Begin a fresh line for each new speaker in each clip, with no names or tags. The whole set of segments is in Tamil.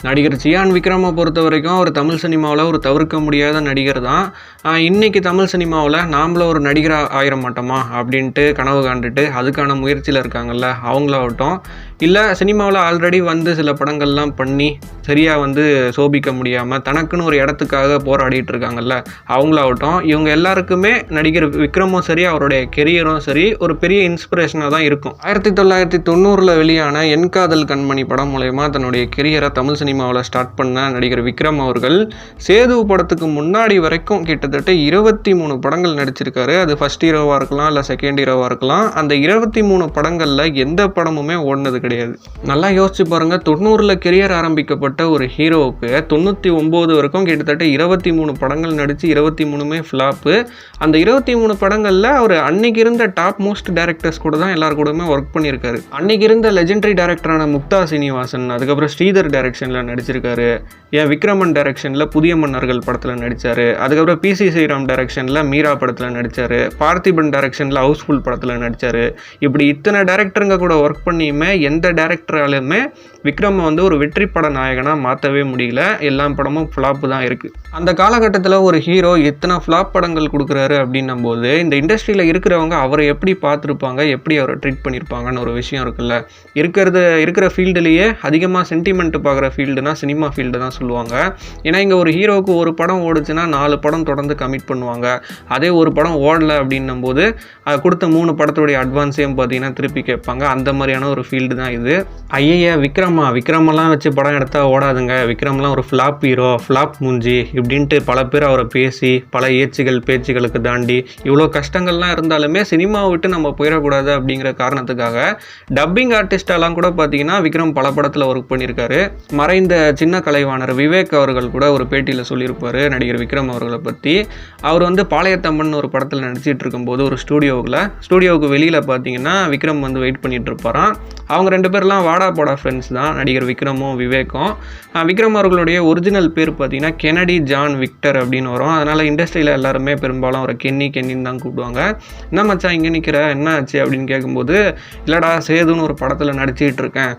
நடிகர் சியான் விக்ரமை பொறுத்த வரைக்கும் அவர் தமிழ் சினிமாவில் ஒரு தவிர்க்க முடியாத நடிகர் தான். இன்றைக்கி தமிழ் சினிமாவில் நாமளும் ஒரு நடிகராக ஆயிட மாட்டோமா அப்படின்ட்டு கனவு காண்டுட்டு அதுக்கான முயற்சியில் இருக்காங்கல்ல அவங்களாகட்டும், இல்லை சினிமாவில் ஆல்ரெடி வந்து சில படங்கள்லாம் பண்ணி சரியாக வந்து சோபிக்க முடியாமல் தனக்குன்னு ஒரு இடத்துக்காக போராடிட்டு இருக்காங்கல்ல அவங்களாகட்டும், இவங்க எல்லாருக்குமே நடிகர் விக்ரமும் சரி அவருடைய கெரியரும் சரி ஒரு பெரிய இன்ஸ்பிரேஷனாக தான் இருக்கும். 1990 வெளியான என் காதல் கண்மணி படம் மூலயமா தன்னுடைய கெரியரை தமிழ் சினிமாவில் ஸ்டார்ட் பண்ண நடிகர் விக்ரம் அவர்கள் சேது படத்துக்கு முன்னாடி வரைக்கும் கிட்டத்தட்ட 23 படங்கள் நடிச்சிருக்காரு. அது ஃபர்ஸ்ட் ஹீரோவாக இருக்கலாம், இல்லை செகண்ட் ஹீரோவாக இருக்கலாம். அந்த 23 படங்களில் எந்த படமுமே ஓடினது கிடையாது. நல்லா யோசிச்சு பாருங்க, 90 கெரியர் ஆரம்பிக்கப்பட்ட ஒரு ஹீரோவுக்கு 99 வரைக்கும் கிட்டத்தட்ட 23 படங்கள் நடிச்சு 23மே ஃப்ளாப்பு. அந்த 23 படங்களில் அவர் அன்னைக்கு இருந்த டாப் மோஸ்ட் டைரக்டர்ஸ் கூட தான் எல்லாரு கூடமே ஒர்க் பண்ணியிருக்காரு. அன்னைக்கு இருந்த லெஜெண்டரி டைரக்டரான முக்தா சீனிவாசன், அதுக்கப்புறம் ஸ்ரீதர் டைரக்ஷனில் நடிச்சிருக்காரு. விக்ரமன் டைரக்ஷனில் புதிய மன்னர்கள் படத்தில் நடித்தார். அதுக்கப்புறம் பிசி ஸ்ரீராம் டைரக்ஷனில் மீரா படத்தில் நடித்தார். பார்த்திபன் டைரக்ஷனில் ஹவுஸ்ஃபுல் படத்தில் நடித்தார். இப்படி இத்தனை டைரக்டருங்க கூட ஒர்க் பண்ணியுமே எந்த டைரக்டராலுமே விக்ரம் வந்து ஒரு வெற்றி பட நாயகனாக மாற்றவே முடியல. எல்லா படமும் ஃப்ளாப்பு தான் இருக்குது. அந்த காலகட்டத்தில் ஒரு ஹீரோ எத்தனை ஃப்ளாப் படங்கள் கொடுக்குறாரு அப்படின்னும் போது இந்த இண்டஸ்ட்ரியில் இருக்கிறவங்க அவரை எப்படி பார்த்துருப்பாங்க, எப்படி அவரை ட்ரீட் பண்ணியிருப்பாங்கன்னு ஒரு விஷயம் இருக்குல்ல. இருக்கிற ஃபீல்டுலேயே அதிகமாக சென்டிமெண்ட் பார்க்குற ஃபீல்டுனா சினிமா ஃபீல்டு தான் சொல்லுவாங்க. ஏன்னா இங்கே ஒரு ஹீரோவுக்கு ஒரு படம் ஓடுச்சுன்னா 4 படம் தொடர்ந்து கமிட் பண்ணுவாங்க. அதே ஒரு படம் ஓடலை அப்படின்னும் போது அது கொடுத்த 3 படத்துடைய அட்வான்ஸையும் பார்த்தீங்கன்னா திருப்பி கேட்பாங்க. அந்த மாதிரியான ஒரு ஃபீல்டு தான் இது. விக்ரமெல்லாம் வச்சு படம் எடுத்தால் ஓடாதுங்க, விக்ரம்லாம் ஒரு ஃப்ளாப் ஹீரோ, ஃப்ளாப் மூஞ்சி இப்படின்ட்டு பல பேர் அவரை பேசி பல பேச்சுகளுக்கு தாண்டி இவ்வளோ கஷ்டங்கள்லாம் இருந்தாலுமே சினிமாவை விட்டு நம்ம போயிடக்கூடாது அப்படிங்கிற காரணத்துக்காக டப்பிங் ஆர்டிஸ்டெல்லாம் கூட பார்த்தீங்கன்னா விக்ரம் பல படத்தில் ஒர்க் பண்ணியிருக்காரு. மறைந்த சின்ன கலைவாணர் விவேக் அவர்கள் கூட ஒரு பேட்டியில் சொல்லியிருப்பார் நடிகர் விக்ரம் அவர்களை பற்றி. அவர் வந்து பாளையத்தம்மன் ஒரு படத்தில் நடிச்சிட்டு இருக்கும்போது ஒரு ஸ்டூடியோவுக்கு வெளியில் பார்த்தீங்கன்னா விக்ரம் வந்து வெயிட் பண்ணிட்டு இருப்பாராம். அவங்க 2 பேர்லாம் வாடா போடா ஃப்ரெண்ட்ஸ் தான், நடிகர் விக்ரமும் விவேக்கும். விக்ரம் அவர்களுடைய ஒரிஜினல் பேர் பார்த்தீங்கன்னா கெனடி ஜான் விக்டர் அப்படின்னு வரும். அதனால் இண்டஸ்ட்ரியில் எல்லாருமே பெரும்பாலும் அவரை கென்னின்னு தான் கூப்பிடுவாங்க. என்ன மச்சான் இங்கே நிற்கிற, என்ன ஆச்சு அப்படின்னு கேட்கும்போது, இல்லைடா சேதுன்னு ஒரு படத்தில் நடிச்சிட்டு இருக்கேன்,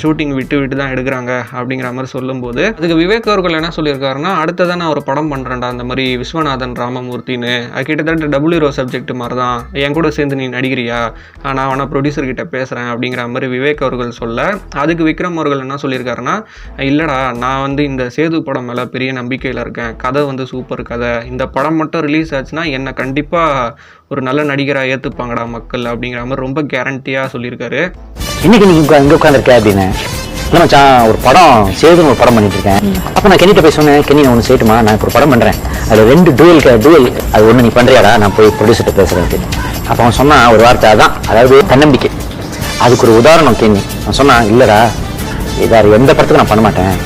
ஷூட்டிங் விட்டு தான் எடுக்கிறாங்க அப்படிங்கிற மாதிரி சொல்லும்போது அதுக்கு விவேக் அவர்கள் என்ன சொல்லியிருக்காருன்னா, அடுத்ததான் நான் ஒரு படம் பண்ணுறேன்டா அந்த மாதிரி விஸ்வநாதன் ராமமூர்த்தின்னு, அது கிட்டத்தட்ட WRO சப்ஜெக்ட் மாதிரி தான், என் கூட சேர்ந்து நீ நடிக்கிறியா, நான் வேணா ப்ரொடியூசர்கிட்ட பேசுகிறேன் அப்படிங்கிற மாதிரி விவேக் அவர்கள் சொல்ல, அதுக்கு விக்ரம் அவர்கள் என்ன சொல்லியிருக்காருன்னா, இல்லைடா நான் வந்து இந்த சேது படம் மேலே பெரிய நம்பிக்கையில் இருக்கேன், கதை வந்து சூப்பர் கதை, இந்த படம் மட்டும் ரிலீஸ் ஆச்சுன்னா என்னை கண்டிப்பாக ஒரு நல்ல நடிகராக ஏற்றுப்பாங்கடா மக்கள் அப்படிங்கிற மாதிரி ரொம்ப கேரண்டியாக சொல்லியிருக்காரு.
இன்னைக்கு நீ இங்கே உட்காந்துருக்கேன் அப்படின்னு இல்லை மச்சான், ஒரு படம் சேதுன்னு ஒரு படம் பண்ணிட்டு இருக்கேன். அப்போ நான் கெனிட்ட போய் சொன்னேன், கெனி நான் ஒன்று செய்யட்டுமா, நான் இப்போ ஒரு படம் பண்ணுறேன், அதில் 2 டூவல் அது ஒன்று நீ பண்ணுறியாடா, நான் போய் ப்ரொடியூசர்கிட்ட பேசுகிறேன் அப்படின்னு. அப்போ அவன் சொன்னான் ஒரு வார்த்தை, அதான் அதாவது தன்னம்பிக்கை. அதுக்கு ஒரு உதாரணம் கெனி. நான் சொன்னான், இல்லைடா வேறு எந்த படத்துக்கும் நான் பண்ண மாட்டேன்,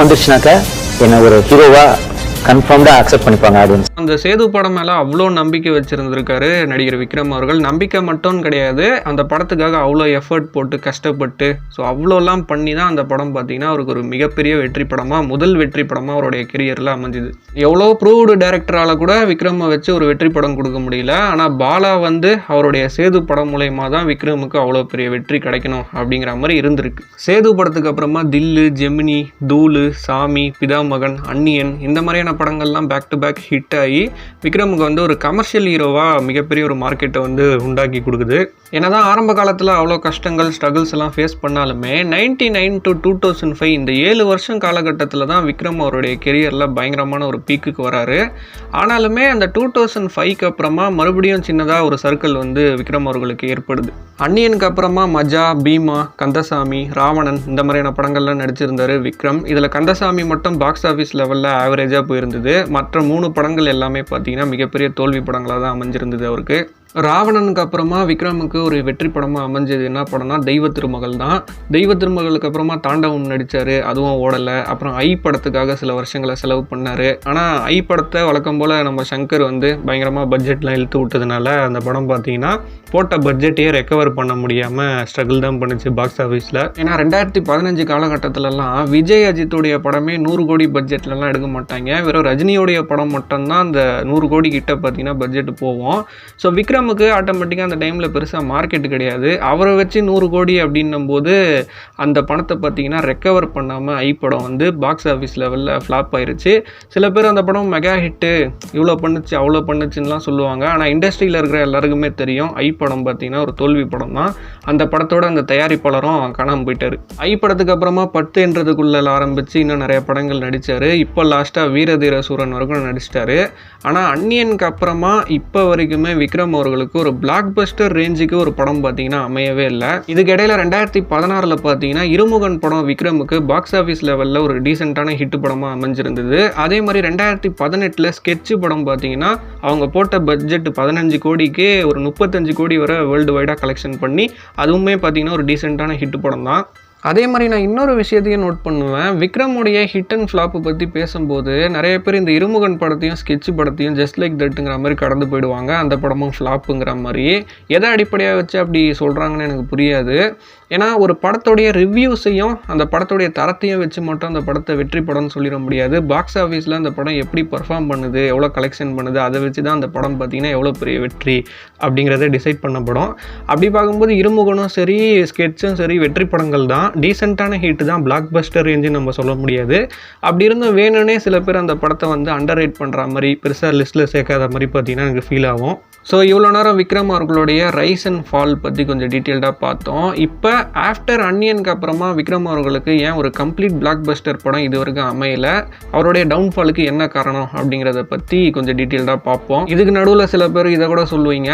வந்துருச்சுனாக்கா என்னை ஒரு ஹீரோவாக கன்ஃபார்ம்டாக அக்செப்ட் பண்ணிப்பாங்க அப்படின்னு.
அந்த சேது படம் மேலே அவ்வளோ நம்பிக்கை வச்சுருந்துருக்காரு நடிகர் விக்ரம் அவர்கள். நம்பிக்கை மட்டும் கிடையாது, அந்த படத்துக்காக அவ்வளோ எஃபர்ட் போட்டு கஷ்டப்பட்டு அவ்வளோலாம் பண்ணி தான் அந்த படம் பார்த்திங்கன்னா அவருக்கு ஒரு மிகப்பெரிய வெற்றி படமாக, முதல் வெற்றி படமாக அவருடைய கெரியரில் அமைஞ்சுது. எவ்வளோ ப்ரூவ்டு டேரக்டரால் கூட விக்ரமை வச்சு ஒரு வெற்றி படம் கொடுக்க முடியல. ஆனால் பாலா வந்து அவருடைய சேது படம் மூலயமா தான் விக்ரமுக்கு அவ்வளோ பெரிய வெற்றி கிடைக்கணும் அப்படிங்கிற மாதிரி இருந்திருக்கு. சேது படத்துக்கு அப்புறமா தில்லு, ஜெமினி, தூளு, சாமி, பிதாமகன், அன்னியன் இந்த மாதிரியான படங்கள்லாம் பேக் டு பேக் ஹிட் ஆகி விக்ரமுக்கு வந்து ஒரு கமர்ஷியல் ஹீரோவாக மிகப்பெரிய ஒரு மார்க்கெட்டை வந்து உண்டாக்கி கொடுக்குது. என்னதான் ஆரம்ப காலத்தில் அவ்வளோ கஷ்டங்கள் ஸ்ட்ரகிள்ஸ் எல்லாம் ஃபேஸ் பண்ணாலுமே 99 to 2005 இந்த 7 வருஷம் காலகட்டத்தில் தான் விக்ரம் அவருடைய கெரியரில் பயங்கரமான ஒரு பீக்குக்கு வராரு. ஆனாலுமே அந்த 2005க்கு அப்புறமா மறுபடியும் சின்னதாக ஒரு சர்க்கிள் வந்து விக்ரம் அவர்களுக்கு ஏற்படுது. அன்னியனுக்கு அப்புறமா மஜா, பீமா, கந்தசாமி, ராவணன் இந்த மாதிரியான படங்கள்லாம் நடிச்சிருந்தார் விக்ரம். இதில் கந்தசாமி மட்டும் பாக்ஸ் ஆஃபீஸ் லெவலில் ஆவரேஜாக போயிருந்தது. மற்ற 3 படங்கள் எல்லாமே பார்த்தீங்கன்னா மிகப்பெரிய தோல்வி படங்களாக தான் அமைஞ்சிருந்தது அவருக்கு. ராவணனுக்கு அப்புறமா விக்ரமுக்கு ஒரு வெற்றி படமாக அமைஞ்சது என்ன படம்னா தெய்வ திருமகள் தான். தெய்வ திருமகளுக்கு அப்புறமா தாண்டவம் நடித்தார், அதுவும் ஓடலை. அப்புறம் ஐ படத்துக்காக சில வருஷங்களை செலவு பண்ணார். ஆனால் ஐ படத்தை வழக்கம் போல் நம்ம சங்கர் வந்து பயங்கரமாக பட்ஜெட்லாம் இழுத்து விட்டதுனால அந்த படம் பார்த்தீங்கன்னா போட்ட பட்ஜெட்டையே ரெக்கவர் பண்ண முடியாமல் ஸ்ட்ரகிள் தான் பண்ணிச்சு பாக்ஸ் ஆஃபீஸில். ஏன்னா 2015 காலகட்டத்திலலாம் விஜய் அஜித்துடைய படமே 100 கோடி பட்ஜெட்லலாம் எடுக்க மாட்டாங்க. வெறும் ரஜினியோடைய படம் மட்டும்தான் அந்த 100 கோடி கிட்ட பார்த்தீங்கன்னா பட்ஜெட் போவோம். ஸோ விக்ரம் விக்ரமுக்கு ஆட்டோமேட்டிக்காக அந்த டைமில் பெருசாக மார்க்கெட்டு கிடையாது. அவரை வச்சு 100 கோடி அப்படின்னும் போது அந்த பணத்தை பார்த்தீங்கன்னா ரெக்கவர் பண்ணாமல் ஐ படம் வந்து பாக்ஸ் ஆஃபீஸ் லெவலில் ஃப்ளாப் ஆயிருச்சு. சில பேர் அந்த படம் மெகா ஹிட்டு, இவ்வளோ பண்ணுச்சு அவ்வளோ பண்ணுச்சுன்னெலாம் சொல்லுவாங்க. ஆனால் இண்டஸ்ட்ரியில் இருக்கிற எல்லாருக்குமே தெரியும் ஐ படம் பார்த்தீங்கன்னா ஒரு தோல்வி படம் தான். அந்த படத்தோட அந்த தயாரிப்பாளரும் காணாமல் போயிட்டார். ஐ படத்துக்கு அப்புறமா 10 என்றதுக்குள்ள ஆரம்பித்து இன்னும் நிறைய படங்கள் நடித்தார். இப்போ லாஸ்ட்டாக வீரதீர சூரன் வரைக்கும் நடிச்சிட்டாரு. ஆனால் அந்நியனுக்கு அப்புறமா இப்போ வரைக்குமே விக்ரம் அவர்களுக்கு ஒரு பிளாக் பஸ்டர் ரேஞ்சுக்கு ஒரு படம் பார்த்தீங்கன்னா அமையவே இல்லை. இதுக்கு இடையில 2016 பார்த்தீங்கன்னா இருமுகன் படம் விக்ரமுக்கு பாக்ஸ் ஆஃபீஸ் லெவலில் ஒரு டீசெண்டான ஹிட் படமாக அமைஞ்சிருந்தது. அதே மாதிரி 2018 ஸ்கெட்ச் படம் பார்த்தீங்கன்னா அவங்க போட்ட பட்ஜெட் 15 கோடிக்கு ஒரு 35 கோடி வரை வேர்ல்டு வைடாக கலெக்ஷன் பண்ணி அதுவுமே பார்த்தீங்கன்னா ஒரு டீசெண்டான ஹிட் படம் தான். அதே மாதிரி நான் இன்னொரு விஷயத்தையும் நோட் பண்ணுவேன். விக்ரமுடைய ஹிட் அண்ட் ஃப்ளாப்பை பற்றி பேசும்போது நிறைய பேர் இந்த இருமுகன் படத்தையும் ஸ்கெட்ச் படத்தையும் ஜஸ்ட் லைக் தட்டுங்கிற மாதிரி கடந்து போயிடுவாங்க. அந்த படமும் ஃப்ளாப்புங்கிற மாதிரி எதை அடிப்படையாக வச்சு அப்படி சொல்கிறாங்கன்னு எனக்கு புரியாது. ஏன்னா ஒரு படத்துடைய ரிவ்யூஸையும் அந்த படத்துடைய தரத்தையும் வச்சு மட்டும் அந்த படத்தை வெற்றி படம்னு சொல்லிட முடியாது. பாக்ஸ் ஆஃபீஸில் அந்த படம் எப்படி பர்ஃபார்ம் பண்ணுது, எவ்வளோ கலெக்ஷன் பண்ணுது, அதை வச்சு தான் அந்த படம் பார்த்திங்கன்னா எவ்வளோ பெரிய வெற்றி அப்படிங்கிறத டிசைட் பண்ணப்படும். அப்படி பார்க்கும்போது இருமுகனும் சரி ஸ்கெட்சும் சரி வெற்றி படங்கள் தான், டீசெண்டான ஹிட் தான், பிளாக் பஸ்டர் ரேஞ்சுன்னு நம்ம சொல்ல முடியாது. அப்படி இருந்தும் வேணும்னே சில பேர் அந்த படத்தை வந்து அண்டர் ரேட் பண்ணுற மாதிரி பெருசாக லிஸ்ட்டில் சேர்க்காத மாதிரி பார்த்திங்கன்னா எனக்கு ஃபீல் ஆகும். ஸோ இவ்வளோ நேரம் விக்ரம் அவர்களுடைய ரைஸ் அண்ட் ஃபால் பற்றி கொஞ்சம் டீட்டெயில்டாக பார்த்தோம். இப்போ ஆஃப்டர் அந்நியனுக்கு அப்புறமா விக்ரம் அவர்களுக்கு ஏன் ஒரு கம்ப்ளீட் பிளாக் பஸ்டர் படம் இது வரைக்கும் அமையலை, அவருடைய டவுன்ஃபாலுக்கு என்ன காரணம் அப்படிங்கிறத பற்றி கொஞ்சம் டீட்டெயில்டாக பார்ப்போம். இதுக்கு நடுவில் சில பேர் இதை கூட சொல்லுவீங்க,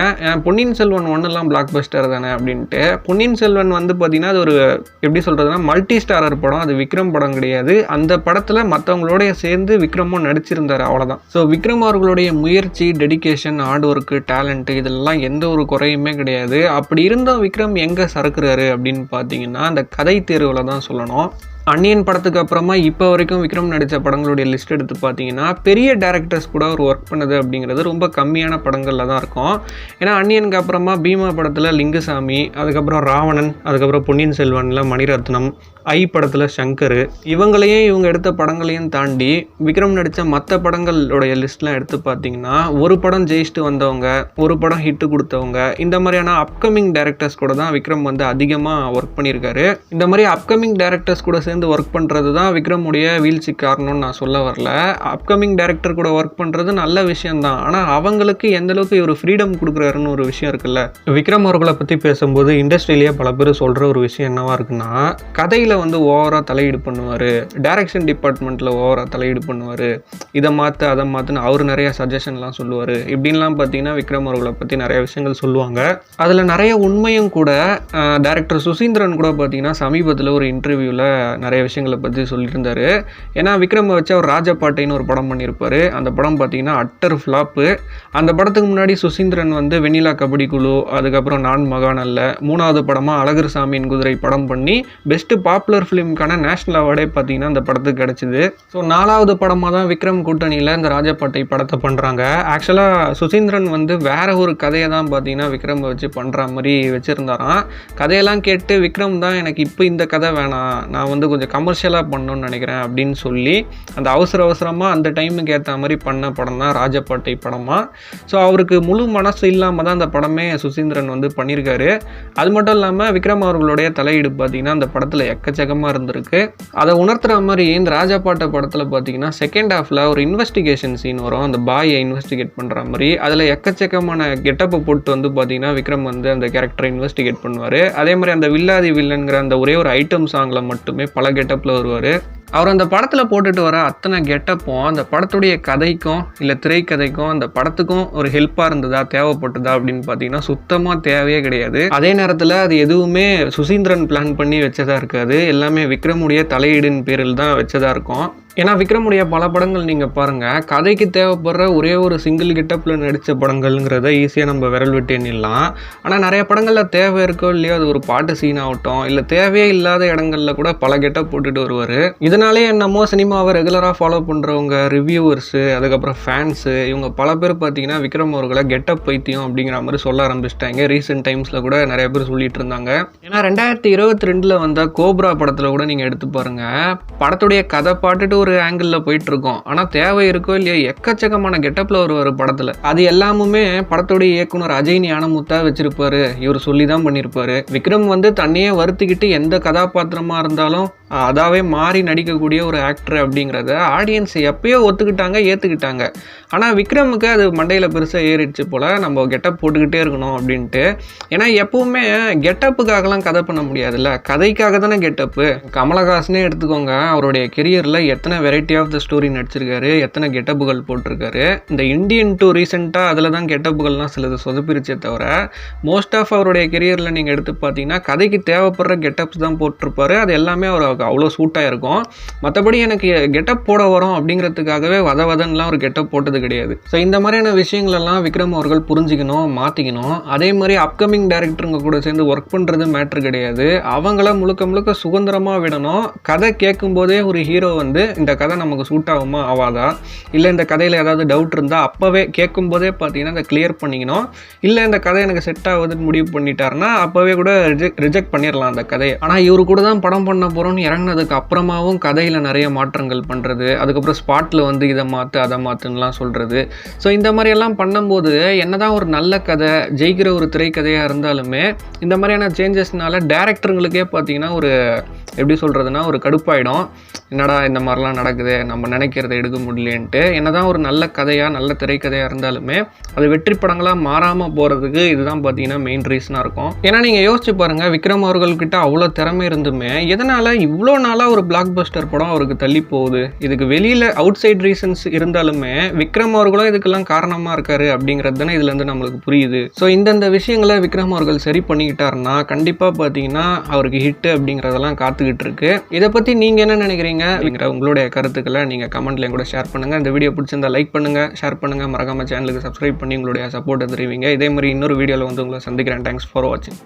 பொன்னியின் செல்வன் ஒன்றுலாம் பிளாக் பஸ்டர் தானே அப்படின்ட்டு. பொன்னியின் செல்வன் வந்து பார்த்திங்கன்னா அது ஒரு எப்படி சொல்கிறதுனா மல்டி ஸ்டாரர் படம், அது விக்ரம் படம் கிடையாது. அந்த படத்தில் மற்றவங்களோடைய சேர்ந்து விக்ரமும் நடிச்சிருந்தார், அவ்வளோதான். ஸோ விக்ரம் அவர்களுடைய முயற்சி, டெடிகேஷன், ஹார்ட் ஒர்க்கு, டேலண்ட்டு இதெல்லாம் எந்த ஒரு குறையுமே கிடையாது. அப்படி இருந்தும் விக்ரம் எங்கே சறுக்குறாரு அப்படின்னு பார்த்தீங்கன்னா அந்த கதை தேர்வில் தான் சொல்லணும். அந்நியன் படத்துக்கு அப்புறமா இப்போ வரைக்கும் விக்ரம் நடித்த படங்களுடைய லிஸ்ட் எடுத்து பார்த்தீங்கன்னா பெரிய டேரக்டர்ஸ் கூட அவர் ஒர்க் பண்ணது அப்படிங்கிறது ரொம்ப கம்மியான படங்களில் தான் இருக்கும். ஏன்னா அந்நியனுக்கு அப்புறமா பீமா படத்தில் லிங்குசாமி, அதுக்கப்புறம் ராவணன், அதுக்கப்புறம் பொன்னியின் செல்வனில் மணிரத்னம், ஐ படத்தில் சங்கர், இவங்க எடுத்த படங்களையும் தாண்டி விக்ரம் நடித்த மற்ற படங்களுடைய லிஸ்ட்லாம் எடுத்து பார்த்தீங்கன்னா ஒரு படம் ஜெயிச்சுட்டு வந்தவங்க, ஒரு படம் ஹிட்டு கொடுத்தவங்க, இந்த மாதிரியான அப்கமிங் டேரக்டர்ஸ் கூட தான் விக்ரம் வந்து அதிகமாக ஒர்க் பண்ணியிருக்காரு. இந்த மாதிரி அப்கமிங் டேரக்டர்ஸ் கூட சேர்ந்து ஒர்க் பண்ணுறது தான் விக்ரமுடைய வீழ்ச்சி காரணம்னு நான் சொல்ல வரல. அப்கமிங் டேரக்டர் கூட ஒர்க் பண்ணுறது நல்ல விஷயம்தான். ஆனால் அவங்களுக்கு எந்த அளவுக்கு இவர் ஃப்ரீடம் கொடுக்குறாருன்னு ஒரு விஷயம் இருக்குல்ல. விக்ரம் அவர்களை பற்றி பேசும்போது இண்டஸ்ட்ரியிலேயே பல பேர் சொல்கிற ஒரு விஷயம் என்னவா இருக்குன்னா, கதையில் வந்து ஓவராக தலையீடு பண்ணுவார், டைரக்ஷன் டிபார்ட்மெண்ட்டில் ஓவராக தலையீடு பண்ணுவார், இதை மாற்று அதை மாற்றுன்னு அவர் நிறைய சஜஷன்லாம் சொல்லுவார். இப்படின்லாம் பார்த்தீங்கன்னா விக்ரம் அவர்களை பற்றி நிறைய விஷயங்கள் சொல்லுவாங்க. அதில் நிறைய உண்மையும் கூட. டைரக்டர் சுசீந்திரன் கூட பார்த்தீங்கன்னா சமீபத்தில் ஒரு இன்டர்வியூவில் நிறைய விஷயங்களை பற்றி சொல்லியிருந்தார். ஏன்னா விக்ரமை வச்சு அவர் ராஜபாட்டைன்னு ஒரு படம் பண்ணியிருப்பார். அந்த படம் பார்த்தீங்கன்னா அட்டர் ஃப்ளாப்பு. அந்த படத்துக்கு முன்னாடி சுசீந்திரன் வந்து வெண்ணிலா கபடி குழு, அதுக்கப்புறம் நான் மகானல்ல, 3வது படமாக அழகர் சாமியின் குதிரை படம் பண்ணி பெஸ்ட்டு பாப்புலர் ஃபிலிமுக்கான நேஷனல் அவார்டே பார்த்தீங்கன்னா அந்த படத்துக்கு கிடச்சிது. ஸோ 4வது படமாக தான் விக்ரம் கூட்டணியில் இந்த ராஜபாட்டை படத்தை பண்ணுறாங்க. ஆக்சுவலாக சுசீந்திரன் வந்து வேற ஒரு கதையை தான் பார்த்தீங்கன்னா விக்ரம் வச்சு பண்ணுற மாதிரி வச்சுருந்தாராம். கதையெல்லாம் கேட்டு விக்ரம் தான் எனக்கு இப்போ இந்த கதை வேணாம், நான் வந்து கொஞ்சம் கமர்ஷியலாக பண்ணணும்னு நினைக்கிறேன் அப்படின்னு சொல்லி அந்த அவசரமாக அந்த டைமுக்கு ஏற்ற மாதிரி பண்ண படம் தான் ராஜபாட்டை படமாக. ஸோ அவருக்கு முழு மனசு இல்லாமல் தான் அந்த படமே சுசீந்திரன் வந்து பண்ணியிருக்காரு. அது மட்டும் இல்லாமல் விக்ரம் அவர்களுடைய தலையீடு பார்த்தீங்கன்னா அந்த படத்தில் எக்கச்சக்கமாக இருந்திருக்கு. அதை உணர்த்துற மாதிரி இந்த ராஜபாட்டை படத்தில் பார்த்தீங்கன்னா செகண்ட் ஹாஃபில் ஒரு இன்வெஸ்டிகேஷன் சீன் வரும், அந்த பாயை இன்வெஸ்டிகேட் பண்ணுற மாதிரி. அதில் எக்கச்சக்கமான கெட்டப்பை போட்டு வந்து பார்த்தீங்கன்னா விக்ரம் வந்து அந்த கேரக்டரை இன்வெஸ்டிகேட் பண்ணுவார். அதே மாதிரி அந்த வில்லாதி வில்லன்கிற அந்த ஒரே ஒரு ஐட்டம் சாங்கில் மட்டுமே பல கெட்டப்பில் வருவார். அவர் அந்த படத்தில் போட்டுட்டு வர அத்தனை கெட்டப்பும் அந்த படத்துடைய கதைக்கும் இல்லை திரைக்கதைக்கும் அந்த படத்துக்கும் ஒரு ஹெல்ப்பாக இருந்ததா, தேவைப்பட்டதா அப்படின்னு பார்த்தீங்கன்னா சுத்தமாக தேவையே கிடையாது. அதே நேரத்தில் அது எதுவுமே சுசீந்திரன் பிளான் பண்ணி வச்சதாக இருக்காது, எல்லாமே விக்ரமுடைய தலையீடின் பேரில் தான் வச்சதாக இருக்கும். ஏன்னா விக்ரமுடைய பல படங்கள் நீங்கள் பாருங்கள், கதைக்கு தேவைப்படுற ஒரே ஒரு சிங்கிள் கெட்டப்பில் நடித்த படங்கள்ங்கிறத ஈஸியாக நம்ம விரல் விட்டு எண்ணிடலாம். ஆனால் நிறைய படங்களில் தேவை இருக்கோ இல்லையோ, அது ஒரு பாட்டு சீன் ஆகட்டும், இல்லை தேவையே இல்லாத இடங்களில் கூட பல கெட்டப் போட்டுட்டு வருவார். இதனாலே என்னமோ சினிமாவை ரெகுலராக ஃபாலோ பண்ணுறவங்க, ரிவ்யூவர்ஸு, அதுக்கப்புறம் ஃபேன்ஸு, இவங்க பல பேர் பார்த்தீங்கன்னா விக்ரம் அவர்களை கெட்டப் பைத்தியம் அப்படிங்கிற மாதிரி சொல்ல ஆரம்பிச்சிட்டாங்க. ரீசெண்ட் டைம்ஸில் கூட நிறைய பேர் சொல்லிட்டு இருந்தாங்க. ஏன்னா 2022 வந்த கோப்ரா படத்தில் கூட நீங்கள் எடுத்து பாருங்கள், படத்துடைய கதை பாட்டுட்டு ஒரு ஆங்கிளில் போயிட்டுருக்கோம். ஆனால் தேவை இருக்கோ இல்லையோ எக்கச்சக்கமான கெட்டப்பில் ஒரு படத்தில் அது எல்லாமுமே படத்தோடைய இயக்குனர் அஜய் ஞானமுத்தா வச்சிருப்பாரு. இவர் சொல்லி தான் பண்ணியிருப்பாரு. விக்ரம் வந்து தன்னையே வருத்திக்கிட்டு எந்த கதாபாத்திரமாக இருந்தாலும் அதாவே மாறி நடிக்கக்கூடிய ஒரு ஆக்டர் அப்படிங்கிறத ஆடியன்ஸ் எப்பயோ ஒத்துக்கிட்டாங்க, ஏற்றுக்கிட்டாங்க. ஆனால் விக்ரமுக்கு அது மண்டையில் பெருசாக ஏறிடுச்சு போல், நம்ம கெட்டப் போட்டுக்கிட்டே இருக்கணும் அப்படின்ட்டு. ஏன்னா எப்பவுமே கெட்டப்புக்காகலாம் கதை பண்ண முடியாதுல்ல, கதைக்காக தானே கெட்டப்பு. கமலஹாசனே எடுத்துக்கோங்க, அவருடைய கெரியரில் எத்தனை வெரைட்டி ஆஃப் த ஸ்டோரி நடிச்சிருக்காரு, எத்தனை கெட்டப்புகள் போட்டிருக்காரு. இந்த இந்தியன் டூ ரீசெண்டாக அதில் தான் கெட்டப்புகள்லாம் சிலது சொதப்பிரிச்சே தவிர மோஸ்ட் ஆஃப் அவருடைய கெரியரில் நீங்கள் எடுத்து பார்த்தீங்கன்னா கதைக்கு தேவைப்படுற கெட்டப்ஸ் தான் போட்டிருப்பாரு. அது எல்லாமே அவர் அவ்வளோ சூட்டாக இருக்கும். மற்றபடி எனக்கு கெட்டப் போட வரும் அப்படிங்கிறதுக்காகவே வதன்லாம் ஒரு கெட்டப் போட்டது கிடையாது. ஸோ இந்த மாதிரியான விஷயங்களெல்லாம் விக்ரம் அவர்கள் புரிஞ்சிக்கணும், மாற்றிக்கணும். அதே மாதிரி அப்கமிங் டைரக்டருங்க கூட சேர்ந்து ஒர்க் பண்ணுறது மேட்ரு கிடையாது. அவங்கள முழுக்க சுதந்திரமாக விடணும். கதை கேட்கும் போதே ஒரு ஹீரோ வந்து இந்த கதை நமக்கு சூட் ஆகுமா ஆகாதா, இல்லை இந்த கதையில் ஏதாவது டவுட் இருந்தால் அப்போவே கேட்கும் போதே பார்த்தீங்கன்னா அதை கிளியர் பண்ணிக்கணும். இல்லை இந்த கதை எனக்கு செட் ஆகுதுன்னு முடிவு பண்ணிட்டாருன்னா அப்போவே கூட ரிஜெக்ட் பண்ணிடலாம் அந்த கதையை. ஆனால் இவரு கூட தான் படம் பண்ண போகிறோன்னு இறங்கினதுக்கு அப்புறமாவும் கதையில் நிறைய மாற்றங்கள் பண்ணுறது, அதுக்கப்புறம் ஸ்பாட்டில் வந்து இதை மாற்று அதை மாற்றுன்னெலாம் சொல்கிறது. ஸோ இந்த மாதிரியெல்லாம் பண்ணும்போது என்னதான் ஒரு நல்ல கதை ஜெயிக்கிற ஒரு திரைக்கதையாக இருந்தாலுமே இந்த மாதிரியான சேஞ்சஸ்னால டேரக்டருங்களுக்கே பார்த்தீங்கன்னா ஒரு எப்படி சொல்கிறதுனா ஒரு கடுப்பாயிடும். என்னடா இந்த மாதிரிலாம் நடக்குது, நம்ம நினைக்கிறத எடுக்க முடியலேன்ட்டு. என்னதான் ஒரு நல்ல கதையாக நல்ல திரைக்கதையாக இருந்தாலுமே அது வெற்றி படங்களாக மாறாமல் போகிறதுக்கு இதுதான் பார்த்தீங்கன்னா மெயின் ரீசனாக இருக்கும். ஏன்னா நீங்கள் யோசிச்சு பாருங்கள், விக்ரம் அவர்கள்கிட்ட அவ்வளோ திறமை இருந்துமே எதனால் இவ்வளோ நாளாக ஒரு பிளாக் பஸ்டர் படம் அவருக்கு தள்ளி போகுது. இதுக்கு வெளியில் அவுட் சைட் ரீசன்ஸ் இருந்தாலுமே விக்ரம் அவர்களும் இதுக்கெல்லாம் காரணமாக இருக்காரு அப்படிங்கிறது தானே இதுலேருந்து நம்மளுக்கு புரியுது. ஸோ இந்தந்த விஷயங்களை விக்ரம் அவர்கள் சரி பண்ணிக்கிட்டாருன்னா கண்டிப்பாக பார்த்தீங்கன்னா அவருக்கு ஹிட்டு அப்படிங்கிறதெல்லாம் காத்துக்கிட்டு இருக்கு. இதை பற்றி நீங்கள் என்ன நினைக்கிறீங்க அப்படிங்கிற உங்களுடைய கருத்துக்களை நீங்கள் கமெண்ட்லேயும் கூட ஷேர் பண்ணுங்கள். இந்த வீடியோ பிடிச்சிருந்தா லைக் பண்ணுங்கள், ஷேர் பண்ணுங்கள், மறக்காம சேனலுக்கு சப்ஸ்கிரைப் பண்ணி உங்களுடைய சப்போர்ட்டை தெரிவிங்க. இதே மாதிரி இன்னொரு வீடியோவில் வந்து உங்களை சந்திக்கிறேன். தேங்க்ஸ் ஃபார் வாட்சிங்.